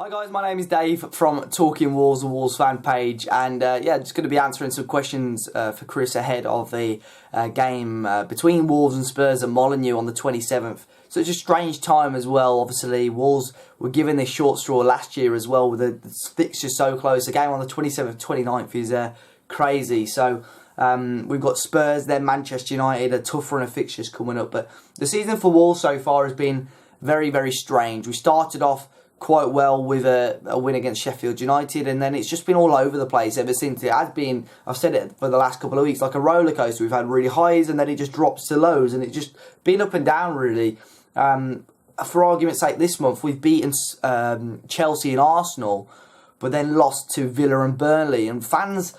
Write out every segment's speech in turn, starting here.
Hi guys, my name is Dave from Talking Wolves, the Wolves fan page, and yeah, just going to be answering some questions for Chris ahead of the game between Wolves and Spurs at Molineux on the 27th. So it's a strange time as well. Obviously, Wolves were given this short straw last year as well with the fixtures so close. The game on the 27th, 29th is crazy. So we've got Spurs, then Manchester United, a tough run of fixtures coming up. But the season for Wolves so far has been very, very strange. We started off quite well with a win against Sheffield United, and then it's just been all over the place ever since. It has been, I've said it for the last couple of weeks, like a roller coaster. We've had really highs and then it just drops to lows, and it's just been up and down really. For argument's sake, this month we've beaten Chelsea and Arsenal, but then lost to Villa and Burnley, and fans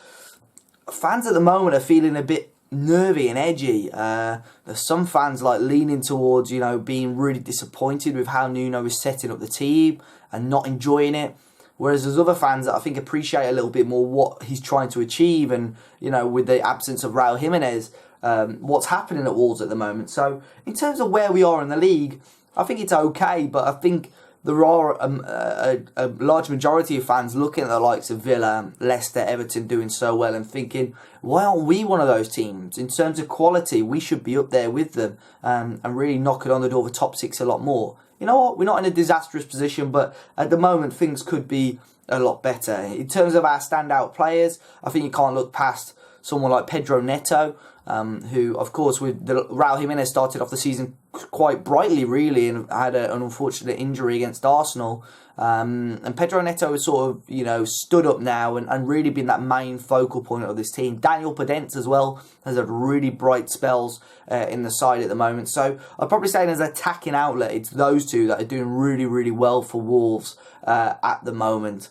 at the moment are feeling a bit nervy and edgy. There's some fans like leaning towards, you know, being really disappointed with how Nuno is setting up the team and not enjoying it, whereas there's other fans that I think appreciate a little bit more what he's trying to achieve, and you know, with the absence of Raul Jimenez, what's happening at Wolves at the moment. So in terms of where we are in the league, I think it's okay, but I think there are a large majority of fans looking at the likes of Villa, Leicester, Everton doing so well and thinking, why aren't we one of those teams? In terms of quality, we should be up there with them and really knocking on the door of the top six a lot more. You know what? We're not in a disastrous position, but at the moment things could be a lot better. In terms of our standout players, I think you can't look past someone like Pedro Neto, who, of course, with Raul Jimenez started off the season quite brightly, really, and had an unfortunate injury against Arsenal. And Pedro Neto has sort of, you know, stood up now and really been that main focal point of this team. Daniel Podence as well has had really bright spells in the side at the moment. So I'd probably say as an attacking outlet, it's those two that are doing really, really well for Wolves at the moment.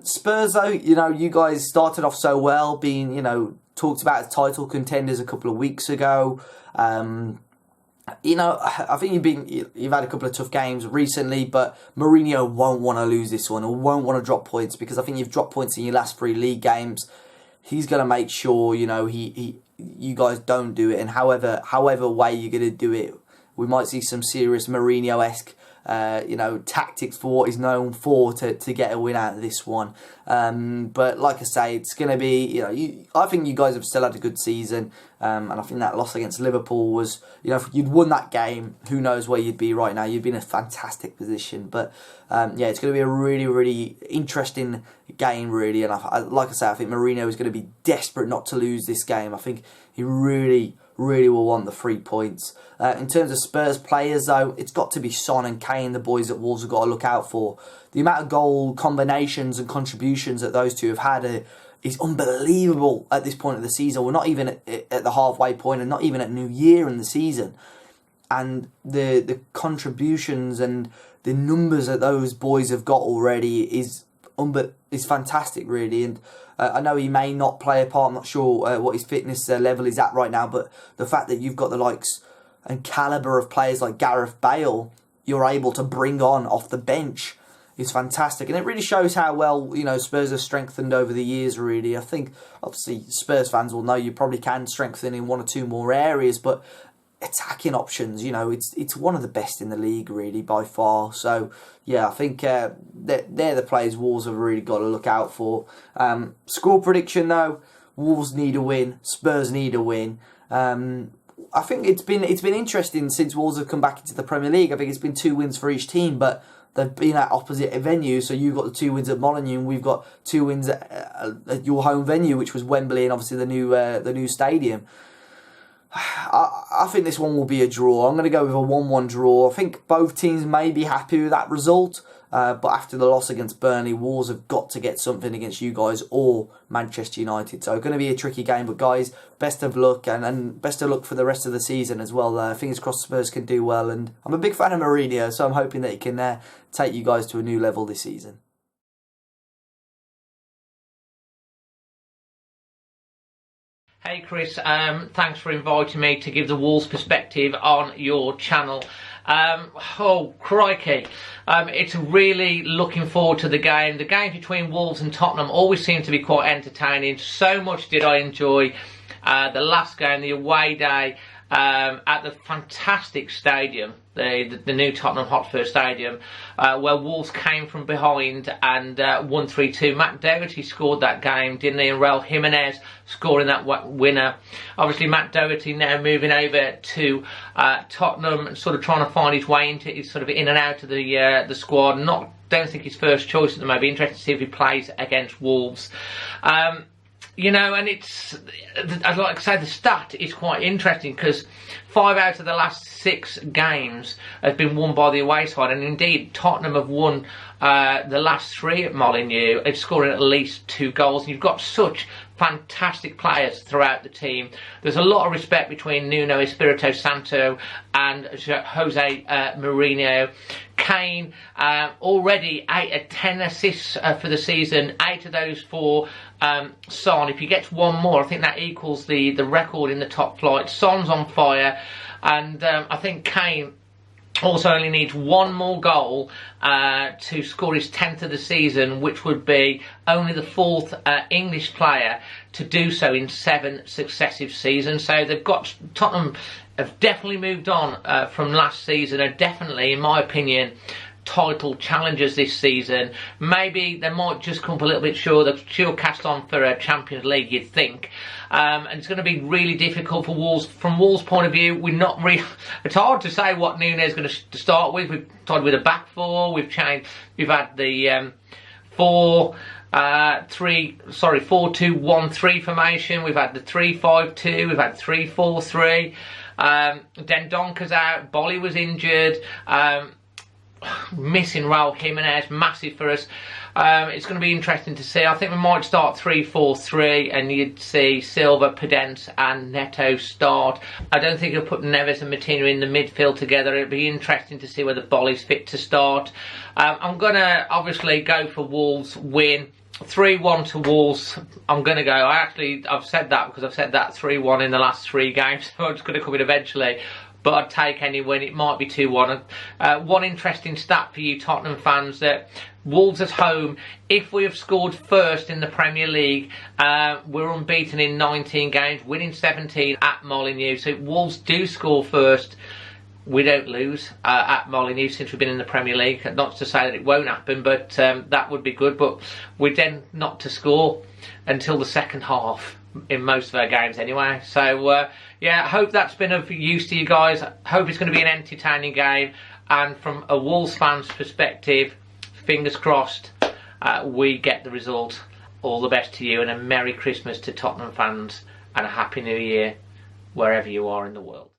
Spurs, though, you know, you guys started off so well, being, you know, talked about as title contenders a couple of weeks ago. You know, I think you've had a couple of tough games recently, but Mourinho won't want to lose this one or won't want to drop points, because I think you've dropped points in your last 3 league games. He's going to make sure, you know, you guys don't do it, and however way you're going to do it, we might see some serious Mourinho-esque you know, tactics for what he's known for to get a win out of this one. But like I say, it's going to be, you know, I think you guys have still had a good season, and I think that loss against Liverpool was, you know, if you'd won that game, who knows where you'd be right now. You'd be in a fantastic position. But yeah, it's going to be a really, really interesting game, really. And like I say, I think Mourinho is going to be desperate not to lose this game. I think he really will want the 3 points. In terms of Spurs players, though, it's got to be Son and Kane, the boys that Wolves have got to look out for. The amount of goal combinations and contributions that those two have had is unbelievable at this point of the season. We're not even at the halfway point and not even at New Year in the season. And the contributions and the numbers that those boys have got already is fantastic, really. And I know he may not play a part. I'm not sure what his fitness level is at right now, but the fact that you've got the likes and calibre of players like Gareth Bale you're able to bring on off the bench is fantastic. And it really shows how well, you know, Spurs have strengthened over the years, really. I think, obviously, Spurs fans will know you probably can strengthen in 1 or 2 more areas, but attacking options, you know, it's one of the best in the league, really, by far. So, yeah, I think they're the players Wolves have really got to look out for. Score prediction, though, Wolves need a win, Spurs need a win. I think it's been interesting since Wolves have come back into the Premier League. I think it's been 2 wins for each team, but they've been at opposite venues. So you've got the 2 wins at Molineux, and we've got 2 wins at your home venue, which was Wembley, and obviously the new stadium. I think this one will be a draw. I'm going to go with a 1-1 draw. I think both teams may be happy with that result. But after the loss against Burnley, Wolves have got to get something against you guys or Manchester United. So going to be a tricky game. But guys, best of luck, and best of luck for the rest of the season as well. Fingers crossed Spurs can do well. And I'm a big fan of Mourinho, so I'm hoping that he can take you guys to a new level this season. Hey Chris, thanks for inviting me to give the Wolves perspective on your channel. Oh crikey, it's really looking forward to the game. The games between Wolves and Tottenham always seem to be quite entertaining. So much did I enjoy the last game, the away day at the fantastic stadium, the new Tottenham Hotspur Stadium, where Wolves came from behind and won 3-2. Matt Doherty scored that game, didn't he? And Raul Jimenez scoring that winner. Obviously, Matt Doherty now moving over to Tottenham and sort of trying to find his way into, he's sort of in and out of the squad. Don't think his first choice at the moment. Be interested to see if he plays against Wolves. You know, and I'd like to say the stat is quite interesting, because 5 out of the last 6 games have been won by the away side, and indeed Tottenham have won the last 3 at Molineux, scoring at least 2 goals. And you've got such fantastic players throughout the team. There's a lot of respect between Nuno Espirito Santo and Jose Mourinho. Kane already 10 assists for the season, 8 of those for Son. If he gets one more, I think that equals the record in the top flight. Son's on fire, and I think Kane also only needs one more goal to score his 10th of the season, which would be only the 4th English player to do so in 7 successive seasons. So Tottenham have definitely moved on from last season, are definitely, in my opinion, title challengers this season. Maybe they might just come up a little bit short. They'll still cast on for a Champions League, you'd think. And it's going to be really difficult for Wolves. From Wolves' point of view, we're not really... It's hard to say what Nunes is going to start with. We've started with a back 4. We've had the 4-2-1-3 formation. We've had the 3-5-2. We've had 3-4-3. Dendonka's out. Bolly was injured. Missing Raul Jimenez, massive for us. It's going to be interesting to see. I think we might start 3-4-3, and you'd see Silva, Podence and Neto start. I don't think he'll put Neves and Martino in the midfield together. It'll be interesting to see whether Bolly's fit to start. I'm going to obviously go for Wolves win. 3-1 to Wolves. I'm going to go. I've said that because I've said that 3-1 in the last 3 games, so I'm just going to come in eventually. But I'd take any win. It might be 2-1. One interesting stat for you Tottenham fans, that Wolves at home, if we have scored first in the Premier League, we're unbeaten in 19 games, winning 17 at Molineux. So if Wolves do score first, we don't lose at Molineux since we've been in the Premier League. Not to say that it won't happen, but that would be good. But we tend not to score until the second half in most of our games anyway. So yeah, I hope that's been of use to you guys. I hope it's going to be an entertaining game, and from a Wolves fan's perspective, fingers crossed we get the result. All the best to you, and a Merry Christmas to Tottenham fans, and a Happy New Year wherever you are in the world.